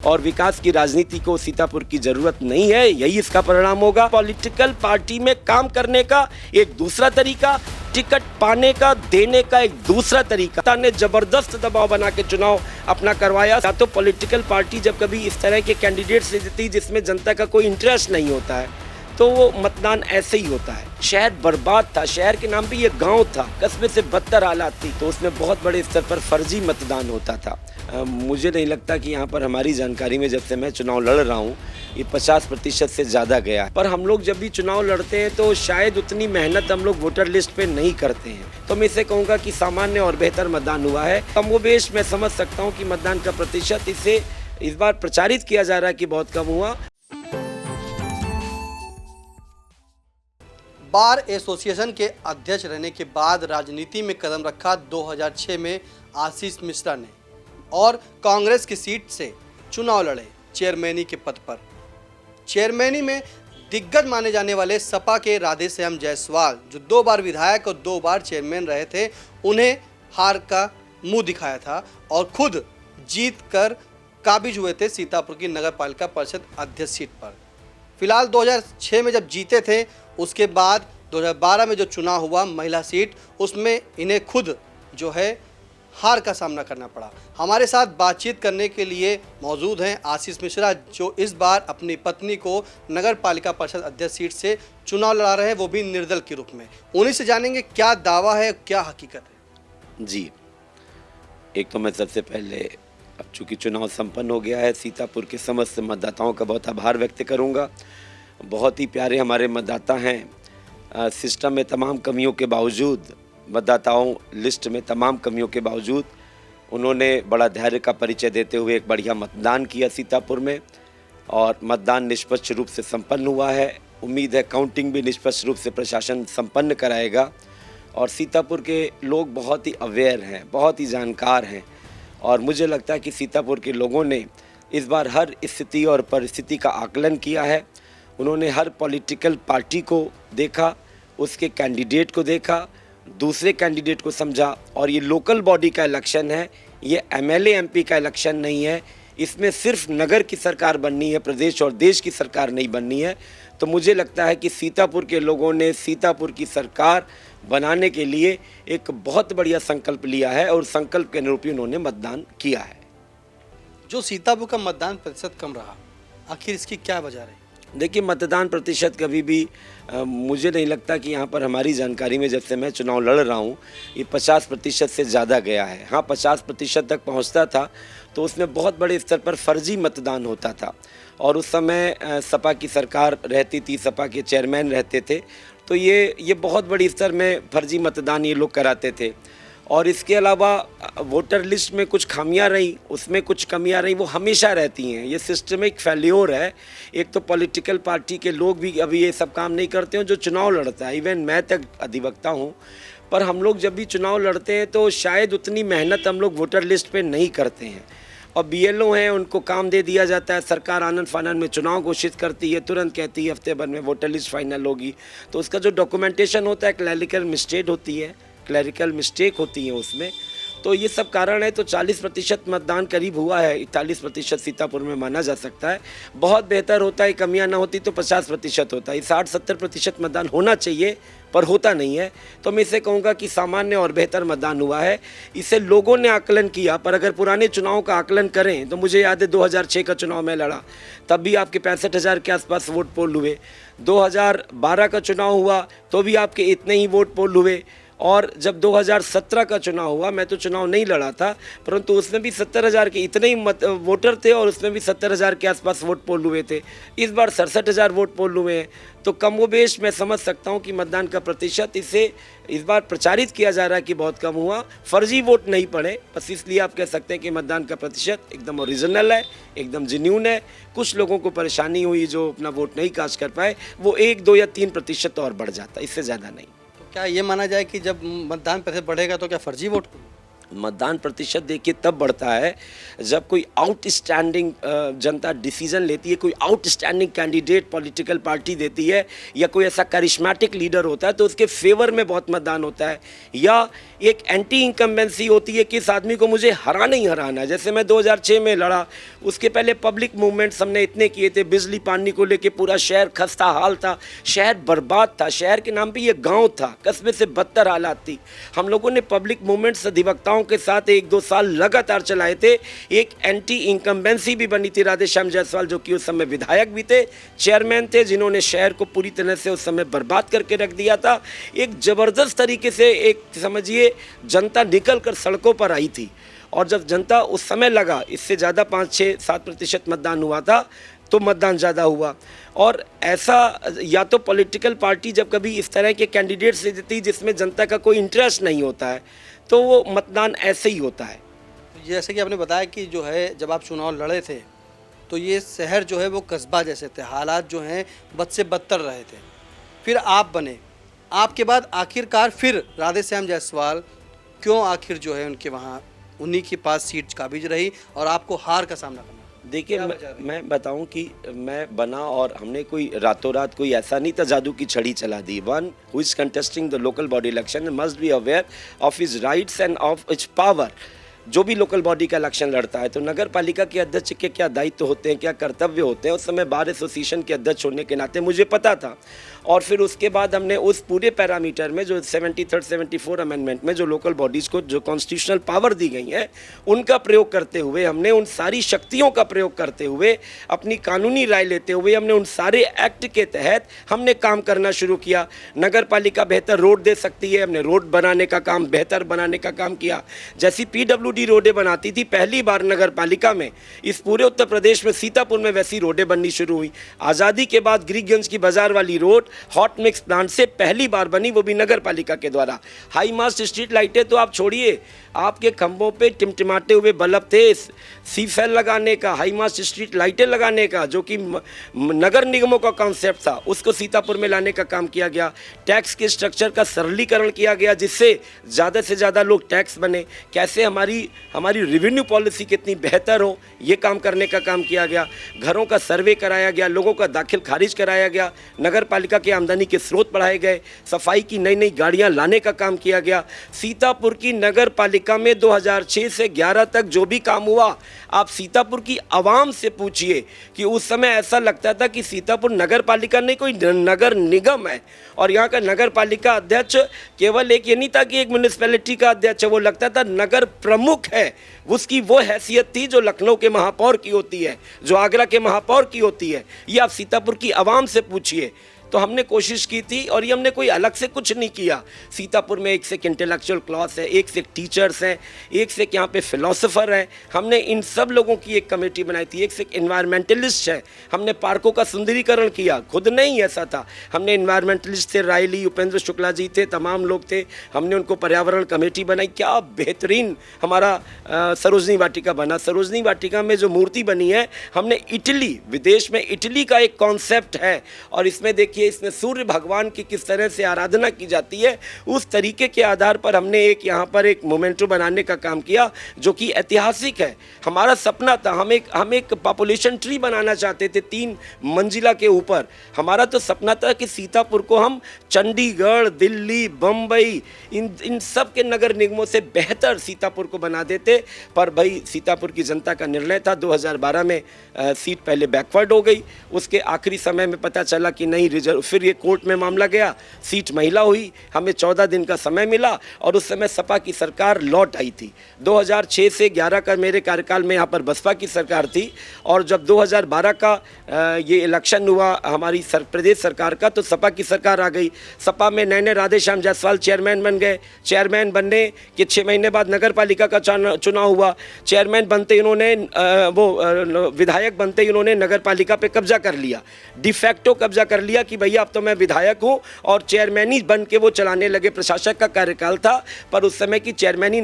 और विकास की राजनीति को सीतापुर की जरूरत नहीं है, यही इसका परिणाम होगा। पॉलिटिकल पार्टी में काम करने का एक दूसरा तरीका, टिकट पाने का, देने का एक दूसरा तरीका। जनता ने जबरदस्त दबाव बना के चुनाव अपना करवाया। या तो पॉलिटिकल पार्टी जब कभी इस तरह के कैंडिडेट से जीती जिसमें जनता का कोई इंटरेस्ट नहीं होता है, तो वो मतदान ऐसे ही होता है। शहर बर्बाद था, शहर के नाम पे ये गांव था, कस्बे से बदतर हालात थी, तो उसमें बहुत बड़े स्तर पर फर्जी मतदान होता था। मुझे नहीं लगता कि यहाँ पर हमारी जानकारी में जब से मैं चुनाव लड़ रहा हूँ ये 50% से ज़्यादा गया है। पर हम लोग जब भी चुनाव लड़ते हैं तो शायद उतनी मेहनत हम लोग वोटर लिस्ट पे नहीं करते हैं। तो मैं इसे कहूँगा कि सामान्य और बेहतर मतदान हुआ है। कमोबेश मैं समझ सकता हूँ कि मतदान का प्रतिशत इसे इस बार प्रचारित किया जा रहा है कि बहुत कम हुआ। बार एसोसिएशन के अध्यक्ष रहने के बाद राजनीति में कदम रखा 2006 में आशीष मिश्रा ने और कांग्रेस की सीट से चुनाव लड़े चेयरमैनी के पद पर। चेयरमैनी में दिग्गज माने जाने वाले सपा के राधेश्याम जायसवाल, जो 2 बार विधायक और 2 बार चेयरमैन रहे थे, उन्हें हार का मुंह दिखाया था और खुद जीत कर काबिज हुए थे सीतापुर की नगर पालिका परिषद अध्यक्ष सीट पर। फिलहाल 2006 में जब जीते थे, उसके बाद 2012 में जो चुनाव हुआ महिला सीट, उसमें इन्हें खुद जो है हार का सामना करना पड़ा। हमारे साथ बातचीत करने के लिए मौजूद हैं आशीष मिश्रा, जो इस बार अपनी पत्नी को नगर पालिका परिषद अध्यक्ष सीट से चुनाव लड़ा रहे हैं, वो भी निर्दल के रूप में। उन्हीं से जानेंगे क्या दावा है, क्या हकीकत है। जी, एक तो मैं सबसे पहले, अब चूँकि चुनाव संपन्न हो गया है, सीतापुर के समस्त मतदाताओं का बहुत आभार व्यक्त करूँगा। बहुत ही प्यारे हमारे मतदाता हैं। सिस्टम में तमाम कमियों के बावजूद, मतदाताओं लिस्ट में तमाम कमियों के बावजूद उन्होंने बड़ा धैर्य का परिचय देते हुए एक बढ़िया मतदान किया सीतापुर में, और मतदान निष्पक्ष रूप से संपन्न हुआ है। उम्मीद है काउंटिंग भी निष्पक्ष रूप से प्रशासन संपन्न कराएगा। और सीतापुर के लोग बहुत ही अवेयर हैं, बहुत ही जानकार हैं, और मुझे लगता है कि सीतापुर के लोगों ने इस बार हर स्थिति और परिस्थिति का आकलन किया है। उन्होंने हर पॉलिटिकल पार्टी को देखा, उसके कैंडिडेट को देखा, दूसरे कैंडिडेट को समझा। और ये लोकल बॉडी का इलेक्शन है, ये एमएलए एमपी का इलेक्शन नहीं है। इसमें सिर्फ नगर की सरकार बननी है, प्रदेश और देश की सरकार नहीं बननी है। तो मुझे लगता है कि सीतापुर के लोगों ने सीतापुर की सरकार बनाने के लिए एक बहुत बढ़िया संकल्प लिया है, और संकल्प के अनुरूप उन्होंने मतदान किया है। जो सीतापुर का मतदान प्रतिशत कम रहा, आखिर इसकी क्या वजह रही? देखिए, मतदान प्रतिशत कभी भी मुझे नहीं लगता कि यहाँ पर हमारी जानकारी में जब से मैं चुनाव लड़ रहा हूँ ये 50% से ज़्यादा गया है। हाँ, 50% तक पहुँचता था तो उसमें बहुत बड़े स्तर पर फर्जी मतदान होता था, और उस समय सपा की सरकार रहती थी, सपा के चेयरमैन रहते थे, तो ये बहुत बड़ी स्तर में फर्जी मतदान ये लोग कराते थे। और इसके अलावा वोटर लिस्ट में कुछ खामियां रही, उसमें कुछ कमियां रही, वो हमेशा रहती हैं। ये सिस्टमिक फेल्योर है। एक तो पॉलिटिकल पार्टी के लोग भी अभी ये सब काम नहीं करते हैं जो चुनाव लड़ता है। इवन मैं तक अधिवक्ता हूँ, पर हम लोग जब भी चुनाव लड़ते हैं तो शायद उतनी मेहनत हम लोग वोटर लिस्ट पे नहीं करते हैं। और बीएलओ हैं, उनको काम दे दिया जाता है, सरकार आनन फानन में चुनाव घोषित करती है, तुरंत कहती है हफ्ते भर में वोटर लिस्ट फाइनल होगी। तो उसका जो डॉक्यूमेंटेशन होता है, क्लैरिकल मिस्टेक होती है उसमें। तो ये सब कारण है। तो 40% मतदान करीब हुआ है, 41% सीतापुर में माना जा सकता है। बहुत बेहतर होता है, कमियां ना होती तो 50% होता है। 60-70% मतदान होना चाहिए, पर होता नहीं है। तो मैं इसे कहूँगा कि सामान्य और बेहतर मतदान हुआ है। इसे लोगों ने आकलन किया। पर अगर पुराने चुनाव का आकलन करें तो मुझे याद है 2006 का चुनाव में लड़ा, तब भी आपके 65,000 के आसपास वोट पोल हुए। 2012 का चुनाव हुआ तो भी आपके इतने ही वोट पोल हुए। और जब 2017 का चुनाव हुआ, मैं तो चुनाव नहीं लड़ा था, परंतु उसमें भी 70,000 के इतने ही वोटर थे, और उसमें भी 70,000 के आसपास वोट पोल हुए थे। इस बार 67,000 वोट पोल हुए हैं। तो कमोबेश मैं समझ सकता हूं कि मतदान का प्रतिशत इसे इस बार प्रचारित किया जा रहा है कि बहुत कम हुआ। फर्जी वोट नहीं पड़े, बस इसलिए आप कह सकते हैं कि मतदान का प्रतिशत एकदम ओरिजिनल है, एकदम जेन्युइन है। कुछ लोगों को परेशानी हुई जो अपना वोट नहीं कास्ट कर पाए, वो 1, 2 या 3% और बढ़ जाता, इससे ज़्यादा नहीं। क्या ये माना जाए कि जब मतदान प्रतिशत बढ़ेगा तो क्या फर्जी वोट? मतदान प्रतिशत देखिए तब बढ़ता है जब कोई आउटस्टैंडिंग जनता डिसीजन लेती है, कोई आउटस्टैंडिंग कैंडिडेट पॉलिटिकल पार्टी देती है, या कोई ऐसा करिश्मेटिक लीडर होता है तो उसके फेवर में बहुत मतदान होता है, या एक एंटी इनकम्बेंसी होती है कि इस आदमी को मुझे हराना ही हराना है। जैसे मैं 2006 में लड़ा, उसके पहले पब्लिक मूवमेंट्स हमने इतने किए थे, बिजली पानी को लेके पूरा शहर खस्ता हाल था, शहर बर्बाद था, शहर के नाम पे ये गांव था, कस्बे से बदतर हालात थी। हम लोगों ने पब्लिक मूवमेंट्स अधिवक्ताओं के साथ 1-2 साल लगातार चलाए थे। एक एंटी इनकम्बेंसी भी बनी थी राधेश्याम जायसवाल, जो कि उस समय विधायक भी थे, चेयरमैन थे, जिन्होंने शहर को पूरी तरह से उस समय बर्बाद करके रख दिया था। एक ज़बरदस्त तरीके से एक समझिए जनता निकल कर सड़कों पर आई थी, और जब जनता उस समय लगा इससे ज़्यादा 5-6-7% मतदान हुआ था तो मतदान ज़्यादा हुआ। और ऐसा या तो पॉलिटिकल पार्टी जब कभी इस तरह के कैंडिडेट से देती जिसमें जनता का कोई इंटरेस्ट नहीं होता है तो वो मतदान ऐसे ही होता है। जैसे कि आपने बताया कि जो है जब आप चुनाव लड़े थे तो ये शहर जो है वो कस्बा जैसे थे, हालात जो हैं बद से बदतर रहे थे। फिर आप बने, आपके बाद आखिरकार फिर राधेश्याम जायसवाल क्यों आखिर जो है उनके वहाँ उन्हीं के पास सीट काबिज रही और आपको हार का सामना करना? देखिए मैं बताऊं कि मैं बना और हमने कोई रातों रात कोई ऐसा नहीं था जादू की छड़ी चला दी। One who is contesting the local body election must be aware of his rights and of its power. जो भी लोकल बॉडी का इलेक्शन लड़ता है तो नगर पालिका के अध्यक्ष के क्या दायित्व होते हैं, क्या कर्तव्य होते हैं, उस समय बार एसोसिएशन के अध्यक्ष होने के नाते मुझे पता था। और फिर उसके बाद हमने उस पूरे पैरामीटर में जो 73rd 74 अमेंडमेंट में जो लोकल बॉडीज़ को जो कॉन्स्टिट्यूशनल पावर दी गई है उनका प्रयोग करते हुए, हमने उन सारी शक्तियों का प्रयोग करते हुए, अपनी कानूनी राय लेते हुए, हमने उन सारे एक्ट के तहत हमने काम करना शुरू किया। नगर पालिका बेहतर रोड दे सकती है, हमने रोड बनाने का काम, बेहतर बनाने का काम किया। जैसी PWD रोडें बनाती थी पहली बार नगर पालिका में, इस पूरे उत्तर प्रदेश में सीतापुर में वैसी रोडें बननी शुरू हुई। आज़ादी के बाद गिरिगंज की बाजार वाली रोड हॉट मिक्स प्लांट से पहली बार बनी, वो भी नगर पालिका के द्वारा। हाई मास्ट स्ट्रीट लाइटें तो आप छोड़िए, आपके खंभों पे टिमटिमाते हुए बल्ब थे, सीफेल लगाने का, हाई मास्ट स्ट्रीट लाइटें लगाने का, जो कि नगर निगमों का कॉन्सेप्ट था, उसको सीतापुर में लाने का काम किया गया। टैक्स के स्ट्रक्चर का सरलीकरण किया गया जिससे ज़्यादा से ज़्यादा लोग टैक्स बने। कैसे हमारी रेवेन्यू पॉलिसी कितनी बेहतर हो, ये काम करने का काम किया गया। घरों का सर्वे कराया गया, लोगों का दाखिल खारिज कराया गया, नगर पालिका के आमदनी के स्रोत बढ़ाए गए, सफाई की नई नई गाड़ियां लाने का काम किया गया। सीतापुर की नगर पालिका में 2006 से 11 तक जो भी काम हुआ, आप सीतापुर की आवाम से पूछिए कि उस समय ऐसा लगता था कि सीतापुर नगर पालिका नहीं कोई नगर निगम है। और यहाँ का नगर पालिका अध्यक्ष केवल एक ये नहीं था कि एक म्यूनिसिपैलिटी का अध्यक्ष है, वो लगता था नगर प्रमुख है। उसकी वो हैसियत थी जो लखनऊ के महापौर की होती है, जो आगरा के महापौर की होती है। ये आप सीतापुर की आवाम से पूछिए। तो हमने कोशिश की थी, और ये हमने कोई अलग से कुछ नहीं किया। सीतापुर में एक से एक इंटेलेक्चुअल क्लास है, एक से एक टीचर्स हैं, एक से एक यहाँ पे फिलोसोफर हैं। हमने इन सब लोगों की एक कमेटी बनाई थी। एक से एक इन्वायरमेंटलिस्ट है, हमने पार्कों का सुंदरीकरण किया, खुद नहीं ऐसा था, हमने इन्वायरमेंटलिस्ट थे, रायली उपेंद्र शुक्ला जी थे, तमाम लोग थे, हमने उनको पर्यावरण कमेटी बनाई। क्या बेहतरीन हमारा सरोजनी वाटिका बना। सरोजनी वाटिका में जो मूर्ति बनी है, हमने इटली, विदेश में इटली का एक कॉन्सेप्ट है, और इसमें देखिए इसमें सूर्य भगवान की किस तरह से आराधना की जाती है, उस तरीके के आधार पर हमने एक यहाँ पर एक मोमेंटो बनाने का काम किया जो कि ऐतिहासिक है। हमारा सपना था, हम एक पॉपुलेशन ट्री बनाना चाहते थे 3 मंजिला के ऊपर। हमारा तो सपना था कि सीतापुर को हम चंडीगढ़, दिल्ली, बम्बई, इन सब के नगर निगमों से बेहतर सीतापुर को बना देते। पर भाई सीतापुर की जनता का निर्णय था। 2012 में सीट पहले बैकवर्ड हो गई, उसके आखिरी समय में पता चला कि नहीं, फिर ये कोर्ट में मामला गया, सीट महिला हुई, हमें 14 दिन का समय मिला, और उस समय सपा की सरकार लौट आई थी। 2006 से 11 का मेरे कार्यकाल में यहाँ पर बसपा की सरकार थी, और जब 2012 का ये इलेक्शन हुआ हमारी प्रदेश सरकार का, तो सपा की सरकार आ गई। सपा में नए राधेश्याम जायसवाल चेयरमैन बन गए। चेयरमैन बनने के 6 महीने बाद नगर पालिका का चुनाव हुआ। चेयरमैन बनते इन्होंने विधायक बनते ही उन्होंने नगर पालिका पे कब्जा कर लिया, डिफैक्टो कब्जा कर लिया कि भैया अब तो मैं विधायक हूँ, और चेयरमैन बन के वो चलाने लगे। प्रशासक का कार्यकाल था, पर उस समय की चेयरमैन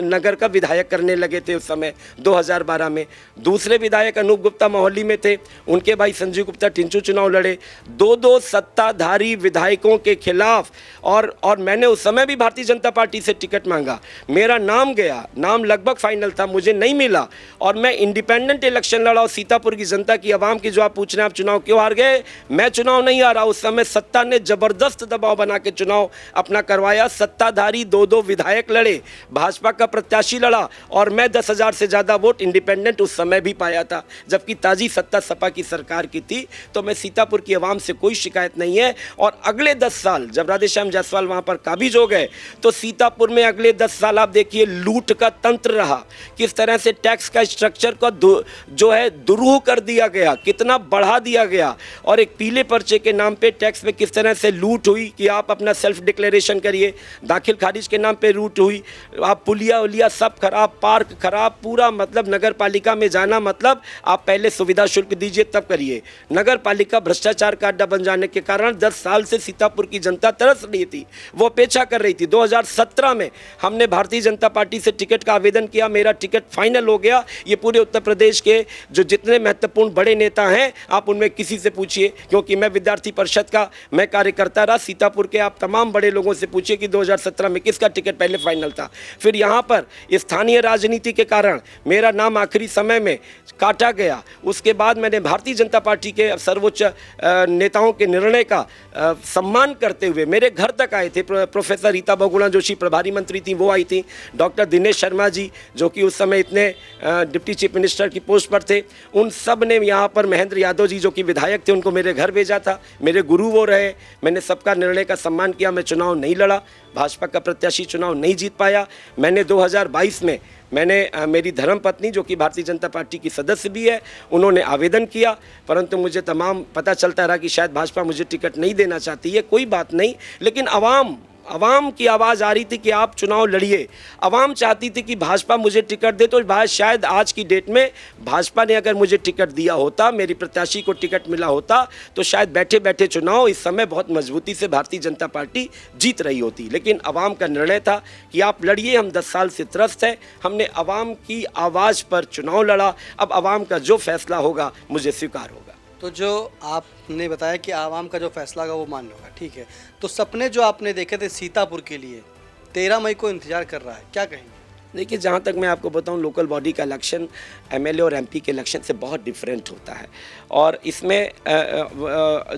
नगर का विधायक करने लगे थे उस समय 2012 में। दूसरे विधायक अनूप गुप्ता मोहाली में थे, उनके भाई संजीव गुप्ता टिंचू चुनाव लड़े, दो सत्ताधारी विधायकों के खिलाफ। और मैंने उस समय भी भारतीय जनता पार्टी से टिकट मांगा, मेरा नाम गया, नाम लगभग फाइनल था, मुझे नहीं मिला, और मैं इंडिपेंडेंट इलेक्शन लड़ा। और सीतापुर की जनता की आवाम की जो आप पूछ रहे हैं, आप चुनाव क्यों हार गए, मैं चुनाव नहीं हारा। उस समय सत्ता ने जबरदस्त दबाव बना के चुनाव अपना करवाया। सत्ताधारी दो विधायक लड़े, भाजपा का प्रत्याशी लड़ा, और मैं 10,000 से ज़्यादा वोट इंडिपेंडेंट उस समय भी पाया था, जबकि ताजी सत्ता सपा की सरकार की थी। तो मैं सीतापुर की आवाम से कोई शिकायत नहीं है। और अगले 10 साल जब राधेश्याम जायसवाल वहाँ पर काबिज हो गए, तो सीतापुर में अगले 10 साल आप देखिए लूट का तंत्र रहा, किस तरह से टैक्स का स्ट्रक्चर को जो है दुरूह कर दिया गया, कितना बढ़ा दिया गया, और एक पीले पर्चे के नाम पे टैक्स में किस तरह से लूट हुई कि आप अपना सेल्फ डिक्लेरेशन करिए, दाखिल खारिज के नाम पे लूट हुई, आप पुलिया उलिया सब खराब, पार्क खराब, पूरा मतलब नगर पालिका में जाना मतलब आप पहले सुविधा शुल्क दीजिए तब करिए। नगर पालिका भ्रष्टाचार का अड्डा बन जाने के कारण 10 साल से सीतापुर की जनता तरस रही थी, वो अपेक्षा कर रही थी। 2017 में हमने भारतीय जनता पार्टी से टिकट का आवेदन किया, मेरा टिकट फाइनल हो गया। ये पूरे उत्तर प्रदेश के जो जितने महत्वपूर्ण बड़े नेता हैं, आप उनमें किसी से पूछिए, क्योंकि मैं विद्यार्थी परिषद का मैं कार्यकर्ता रहा। सीतापुर के आप तमाम बड़े लोगों से पूछिए कि 2017 में किसका टिकट पहले फाइनल था। फिर यहाँ पर स्थानीय राजनीति के कारण मेरा नाम आखिरी समय में काटा गया। उसके बाद मैंने भारतीय जनता पार्टी के सर्वोच्च नेताओं के निर्णय का सम्मान करते हुए मेरे घर तक आए थे। प्रोफेसर रीता बहुगुणा जोशी प्रभारी मंत्री थी, वो आई थी, डॉक्टर दिनेश शर्मा जी जो कि उस समय इतने डिप्टी चीफ मिनिस्टर की पोस्ट पर थे, उन सब ने यहाँ पर महेंद्र यादव जी जो कि विधायक थे, उनको मेरे घर भेजा था, मेरे गुरु वो रहे। मैंने सबका निर्णय का सम्मान किया। मैं चुनाव नहीं लड़ा, भाजपा का प्रत्याशी चुनाव नहीं जीत पाया। मैंने 2022 में मेरी धर्मपत्नी जो कि भारतीय जनता पार्टी की सदस्य भी है, उन्होंने आवेदन किया, परंतु मुझे तमाम पता चलता रहा कि शायद भाजपा मुझे टिकट नहीं देना चाहती है। कोई बात नहीं, लेकिन आवाम की आवाज़ आ रही थी कि आप चुनाव लड़िए। आवाम चाहती थी कि भाजपा मुझे टिकट दे, तो शायद आज की डेट में भाजपा ने अगर मुझे टिकट दिया होता, मेरी प्रत्याशी को टिकट मिला होता, तो शायद बैठे बैठे चुनाव इस समय बहुत मजबूती से भारतीय जनता पार्टी जीत रही होती। लेकिन आवाम का निर्णय था कि आप लड़िए, हम 10 साल से त्रस्त हैं। हमने आवाम की आवाज़ पर चुनाव लड़ा। अब आवाम का जो फैसला होगा मुझे स्वीकार होगा। तो जो आपने बताया कि आवाम का जो फैसला होगा वो मान्य होगा, ठीक है। तो सपने जो आपने देखे थे सीतापुर के लिए 13 मई को इंतजार कर रहा है, क्या कहेंगे? देखिए, जहाँ तक मैं आपको बताऊं, लोकल बॉडी का इलेक्शन एमएलए और एमपी के इलेक्शन से बहुत डिफरेंट होता है। और इसमें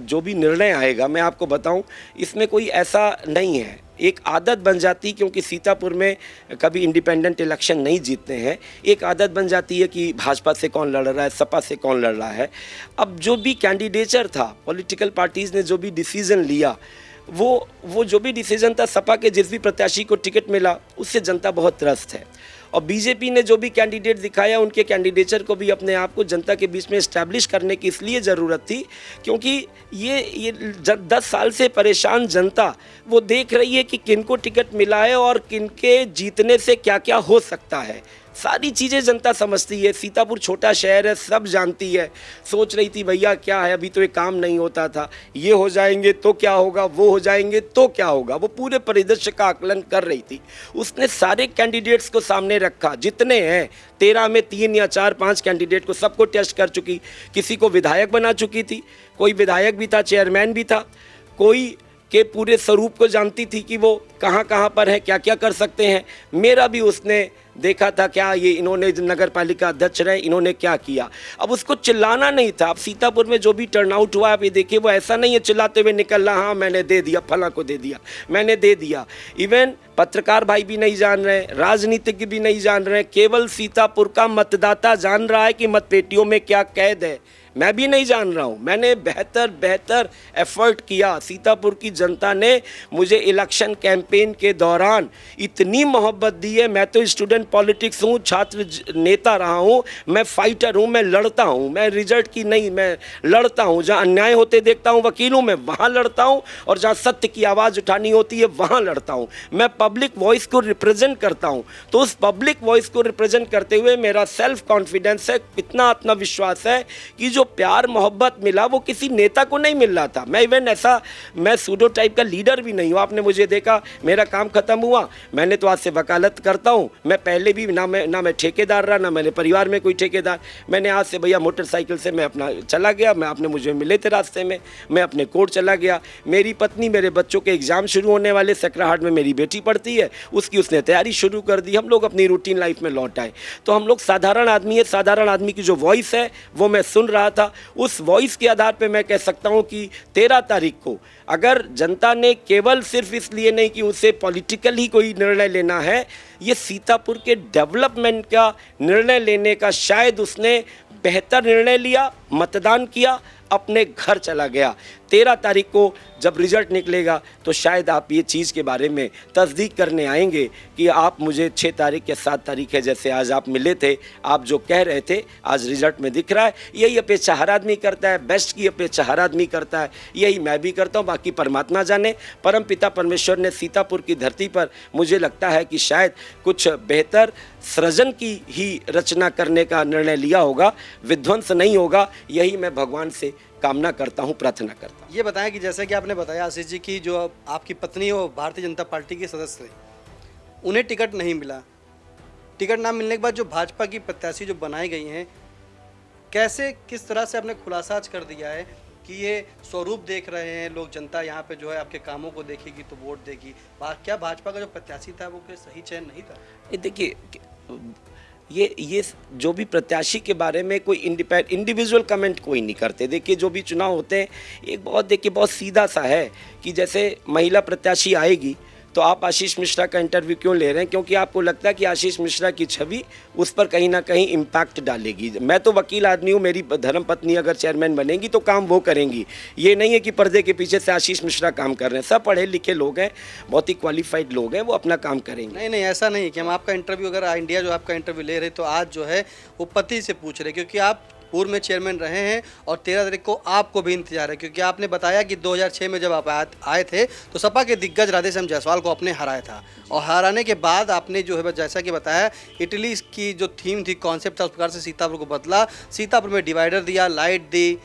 जो भी निर्णय आएगा, मैं आपको बताऊं, इसमें कोई ऐसा नहीं है, एक आदत बन जाती, क्योंकि सीतापुर में कभी इंडिपेंडेंट इलेक्शन नहीं जीतते हैं। एक आदत बन जाती है कि भाजपा से कौन लड़ रहा है, सपा से कौन लड़ रहा है। अब जो भी कैंडिडेचर था, पॉलिटिकल पार्टीज़ ने जो भी डिसीज़न लिया, वो जो भी डिसीजन था, सपा के जिस भी प्रत्याशी को टिकट मिला उससे जनता बहुत त्रस्त है। और बीजेपी ने जो भी कैंडिडेट दिखाया, उनके कैंडिडेचर को भी अपने आप को जनता के बीच में इस्टेब्लिश करने की इसलिए ज़रूरत थी क्योंकि ये 10 साल से परेशान जनता वो देख रही है कि किनको टिकट मिला है और किनके जीतने से क्या क्या हो सकता है। सारी चीज़ें जनता समझती है। सीतापुर छोटा शहर है, सब जानती है। सोच रही थी भैया क्या है, अभी तो ये काम नहीं होता था, ये हो जाएंगे तो क्या होगा, वो हो जाएंगे तो क्या होगा, वो पूरे परिदृश्य का आकलन कर रही थी। उसने सारे कैंडिडेट्स को सामने रखा, जितने हैं 13 में 3 या 4-5 कैंडिडेट को सबको टेस्ट कर चुकी। किसी को विधायक बना चुकी थी, कोई विधायक भी था, चेयरमैन भी था, कोई के पूरे स्वरूप को जानती थी कि वो कहाँ कहाँ पर है, क्या क्या कर सकते हैं। मेरा भी उसने देखा था, क्या ये इन्होंने नगर पालिका अध्यक्ष रहे, इन्होंने क्या किया। अब उसको चिल्लाना नहीं था। अब सीतापुर में जो भी टर्नआउट हुआ, आप ये देखिए, वो ऐसा नहीं है चिल्लाते हुए निकल रहा, हाँ मैंने दे दिया, फला को दे दिया, मैंने दे दिया। इवन पत्रकार भाई भी नहीं जान रहे, राजनीतिज्ञ भी नहीं जान रहे, केवल सीतापुर का मतदाता जान रहा है कि मतपेटियों में क्या कैद है। मैं भी नहीं जान रहा हूँ। मैंने बेहतर एफर्ट किया। सीतापुर की जनता ने मुझे इलेक्शन कैंपेन के दौरान इतनी मोहब्बत दी है। मैं तो स्टूडेंट पॉलिटिक्स हूँ, छात्र नेता रहा हूँ, मैं फाइटर हूँ, मैं लड़ता हूँ, मैं रिजल्ट की नहीं, मैं लड़ता हूँ। जहाँ अन्याय होते देखता हूँ वकील हूँ, मैं वहाँ लड़ता हूँ, और जहाँ सत्य की आवाज़ उठानी होती है वहाँ लड़ता हूँ। मैं पब्लिक वॉइस को रिप्रेजेंट करता हूँ। तो उस पब्लिक वॉइस को रिप्रेजेंट करते हुए मेरा सेल्फ कॉन्फिडेंस है, इतना आत्मविश्वास है कि जो प्यार मोहब्बत मिला वो किसी नेता को नहीं मिल रहा था। मैं इवन ऐसा मैं सूडो टाइप का लीडर भी नहीं हूँ। आपने मुझे देखा, मेरा काम खत्म हुआ, मैंने तो आज से वकालत करता हूँ। मैं पहले भी ना मैं ठेकेदार रहा, ना मेरे परिवार में कोई ठेकेदार। मैंने आज से भैया मोटरसाइकिल से मैं अपना चला गया, मैं आपने मुझे मिले थे रास्ते में, मैं अपने कोर्ट चला गया। मेरी पत्नी, मेरे बच्चों के एग्ज़ाम शुरू होने वाले, सकराहाट में मेरी बेटी पढ़ती है, उसने तैयारी शुरू कर दी। हम लोग अपनी रूटीन लाइफ में लौट आए। तो हम लोग साधारण आदमी है, साधारण आदमी की जो वॉइस है वो मैं सुन रहा था। उस वॉइस के आधार पे मैं कह सकता हूँ कि 13 तारीख को अगर जनता ने केवल सिर्फ इसलिए नहीं कि उसे पॉलिटिकल ही कोई निर्णय लेना है, ये सीतापुर के डेवलपमेंट का निर्णय लेने का शायद उसने बेहतर निर्णय लिया, मतदान किया, अपने घर चला गया। 13 तारीख को जब रिजल्ट निकलेगा तो शायद आप ये चीज़ के बारे में तस्दीक करने आएंगे कि आप मुझे 6 तारीख या 7 तारीख है जैसे आज आप मिले थे, आप जो कह रहे थे आज रिजल्ट में दिख रहा है। यही अपेक्षा हर आदमी करता है, बेस्ट की अपेक्षा हर आदमी करता है, यही मैं भी करता हूँ। बाकी परमात्मा जाने। परम पिता परमेश्वर ने सीतापुर की धरती पर मुझे लगता है कि शायद कुछ बेहतर सृजन की ही रचना करने का निर्णय लिया होगा, विध्वंस नहीं होगा। यही मैं भगवान से कामना करता हूं, प्रार्थना करता हूं। ये बताएं कि जैसे कि आपने बताया आशीष जी की जो आपकी पत्नी वो भारतीय जनता पार्टी के सदस्य रही, उन्हें टिकट नहीं मिला। टिकट ना मिलने के बाद जो भाजपा की प्रत्याशी जो बनाई गई हैं, कैसे किस तरह से आपने खुलासा आज कर दिया है कि ये स्वरूप देख रहे हैं लोग, जनता यहाँ पे जो है आपके कामों को देखेगी तो वोट देगी। क्या भाजपा का जो प्रत्याशी था वो सही चयन नहीं था? देखिए, ये जो भी प्रत्याशी के बारे में कोई इंडिविजुअल कमेंट कोई नहीं करते। देखिए, जो भी चुनाव होते हैं एक बहुत सीधा सा है कि जैसे महिला प्रत्याशी आएगी तो आप आशीष मिश्रा का इंटरव्यू क्यों ले रहे हैं? क्योंकि आपको लगता है कि आशीष मिश्रा की छवि उस पर कहीं ना कहीं इम्पैक्ट डालेगी। मैं तो वकील आदमी हूँ, मेरी धर्मपत्नी अगर चेयरमैन बनेगी तो काम वो करेंगी। ये नहीं है कि पर्दे के पीछे से आशीष मिश्रा काम कर रहे हैं। सब पढ़े लिखे लोग हैं, बहुत ही क्वालिफाइड लोग हैं, वो अपना काम करेंगे। नहीं, ऐसा नहीं कि हम आपका इंटरव्यू, अगर इंडिया जो आपका इंटरव्यू ले रहे तो आज जो है वो पति से पूछ रहे, क्योंकि आप पूर्व में चेयरमैन रहे हैं और 13 तारीख को आपको भी इंतजार है। क्योंकि आपने बताया कि 2006 में जब आप आए थे तो सपा के दिग्गज राधेश्याम जायसवाल को आपने हराया था, और हराने के बाद आपने जो है जैसा कि बताया इटली की जो थीम थी, कॉन्सेप्ट था, उस प्रकार से सीतापुर को बदला, सीतापुर में डिवाइडर दिया, लाइट दी।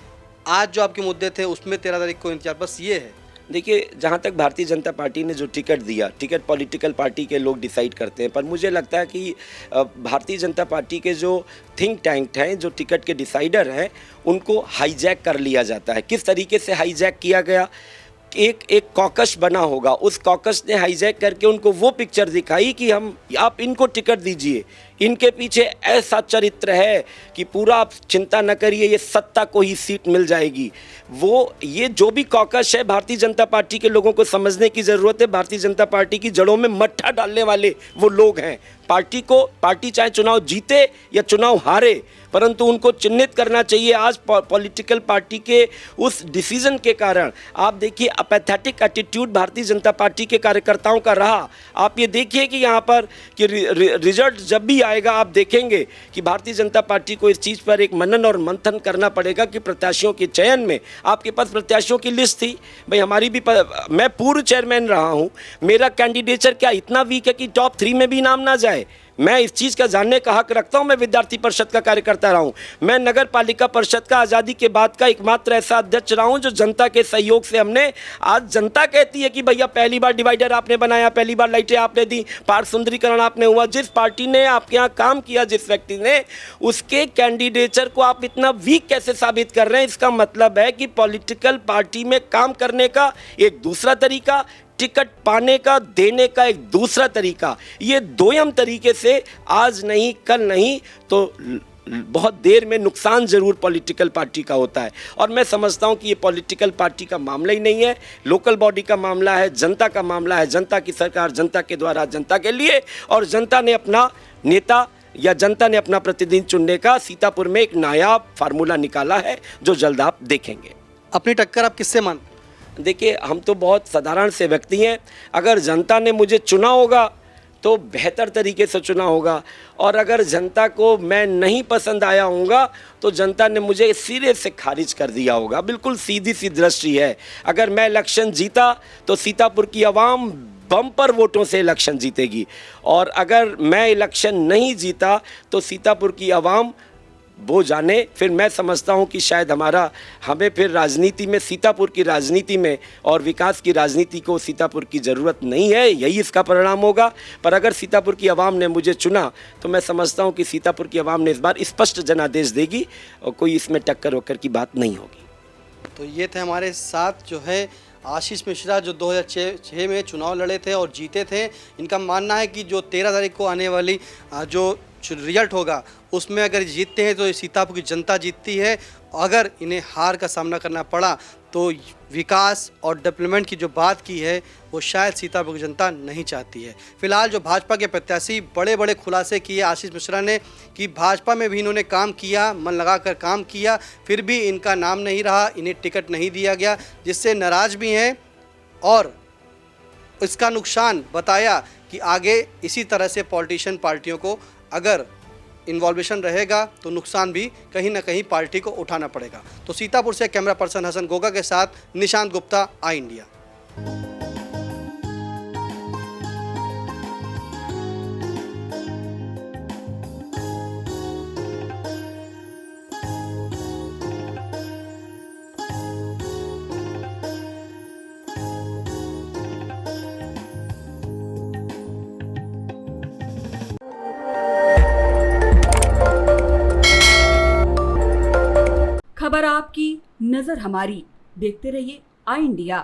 आज जो आपके मुद्दे थे उसमें 13 तारीख को इंतजार, बस ये है। देखिए, जहाँ तक भारतीय जनता पार्टी ने जो टिकट दिया, टिकट पॉलिटिकल पार्टी के लोग डिसाइड करते हैं, पर मुझे लगता है कि भारतीय जनता पार्टी के जो थिंक टैंक हैं, जो टिकट के डिसाइडर हैं, उनको हाईजैक कर लिया जाता है। किस तरीके से हाईजैक किया गया? एक कॉकस बना होगा, उस कॉकस ने हाईजैक करके उनको वो पिक्चर दिखाई कि आप इनको टिकट दीजिए, इनके पीछे ऐसा चरित्र है कि पूरा आप चिंता न करिए, ये सत्ता को ही सीट मिल जाएगी। ये जो भी कॉकस है, भारतीय जनता पार्टी के लोगों को समझने की ज़रूरत है। भारतीय जनता पार्टी की जड़ों में मट्ठा डालने वाले वो लोग हैं। पार्टी चाहे चुनाव जीते या चुनाव हारे, परंतु उनको चिन्हित करना चाहिए। आज पॉलिटिकल पार्टी के उस डिसीजन के कारण आप देखिए apathetic attitude Bharatiya Janata party के कार्यकर्ताओं का रहा। आप ये देखिए कि यहाँ पर कि रिजल्ट जब भी आएगा आप देखेंगे कि भारतीय जनता पार्टी को इस चीज़ पर एक मनन और मंथन करना पड़ेगा कि प्रत्याशियों के चयन में आपके पास प्रत्याशियों की लिस्ट थी। भाई हमारी भी मैं पूर्व चेयरमैन रहा हूँ, मेरा कैंडिडेचर क्या इतना वीक है कि टॉप 3 में भी नाम ना जाए? मैं इस चीज़ का जानने का हक रखता हूं। मैं विद्यार्थी परिषद का कार्यकर्ता रहा हूं, मैं नगर पालिका परिषद का आज़ादी के बाद का एकमात्र ऐसा अध्यक्ष रहा हूं जो जनता के सहयोग से हमने, आज जनता कहती है कि भैया पहली बार डिवाइडर आपने बनाया, पहली बार लाइटें आपने दी, पार्क सुंदरीकरण आपने हुआ। जिस पार्टी ने आपके यहाँ काम किया, जिस व्यक्ति ने, उसके कैंडिडेचर को आप इतना वीक कैसे साबित कर रहे हैं? इसका मतलब है कि पॉलिटिकल पार्टी में काम करने का एक दूसरा तरीका, टिकट पाने का, देने का एक दूसरा तरीका, ये दोयम तरीके से आज नहीं कल नहीं तो बहुत देर में नुकसान जरूर पॉलिटिकल पार्टी का होता है। और मैं समझता हूं कि ये पॉलिटिकल पार्टी का मामला ही नहीं है, लोकल बॉडी का मामला है, जनता का मामला है। जनता की सरकार, जनता के द्वारा, जनता के लिए, और जनता ने अपना नेता या जनता ने अपना प्रतिनिधि चुनने का सीतापुर में एक नायाब फार्मूला निकाला है जो जल्द आप देखेंगे। अपनी टक्कर आप किससे मानते? देखिए, हम तो बहुत साधारण से व्यक्ति हैं। अगर जनता ने मुझे चुना होगा तो बेहतर तरीके से चुना होगा, और अगर जनता को मैं नहीं पसंद आया होऊंगा तो जनता ने मुझे सिरे से खारिज कर दिया होगा। बिल्कुल सीधी सी दृष्टि है। अगर मैं इलेक्शन जीता तो सीतापुर की आवाम बम्पर वोटों से इलेक्शन जीतेगी, और अगर मैं इलेक्शन नहीं जीता तो सीतापुर की आवाम वो जाने। फिर मैं समझता हूँ कि शायद हमें फिर राजनीति में, सीतापुर की राजनीति में और विकास की राजनीति को सीतापुर की ज़रूरत नहीं है, यही इसका परिणाम होगा। पर अगर सीतापुर की आवाम ने मुझे चुना तो मैं समझता हूँ कि सीतापुर की आवाम ने इस बार स्पष्ट जनादेश देगी और कोई इसमें टक्कर वक्कर की बात नहीं होगी। तो ये थे हमारे साथ जो है आशीष मिश्रा, जो 2006 में चुनाव लड़े थे और जीते थे। इनका मानना है कि जो 13 तारीख को आने वाली जो रिजल्ट होगा उसमें अगर जीतते हैं तो सीतापुर की जनता जीतती है। अगर इन्हें हार का सामना करना पड़ा तो विकास और डेवलपमेंट की जो बात की है वो शायद सीतापुर की जनता नहीं चाहती है। फिलहाल जो भाजपा के प्रत्याशी बड़े बड़े खुलासे किए आशीष मिश्रा ने कि भाजपा में भी इन्होंने काम किया, मन लगाकर काम किया, फिर भी इनका नाम नहीं रहा, इन्हें टिकट नहीं दिया गया, जिससे नाराज़ भी हैं और इसका नुकसान बताया कि आगे इसी तरह से पॉलिटिशियन पार्टियों को अगर इन्वॉल्वेशन रहेगा तो नुकसान भी कहीं ना कहीं पार्टी को उठाना पड़ेगा। तो सीतापुर से कैमरा पर्सन हसन गोगा के साथ निशांत गुप्ता, आई इंडिया। खबर आपकी, नजर हमारी। देखते रहिए आई इंडिया।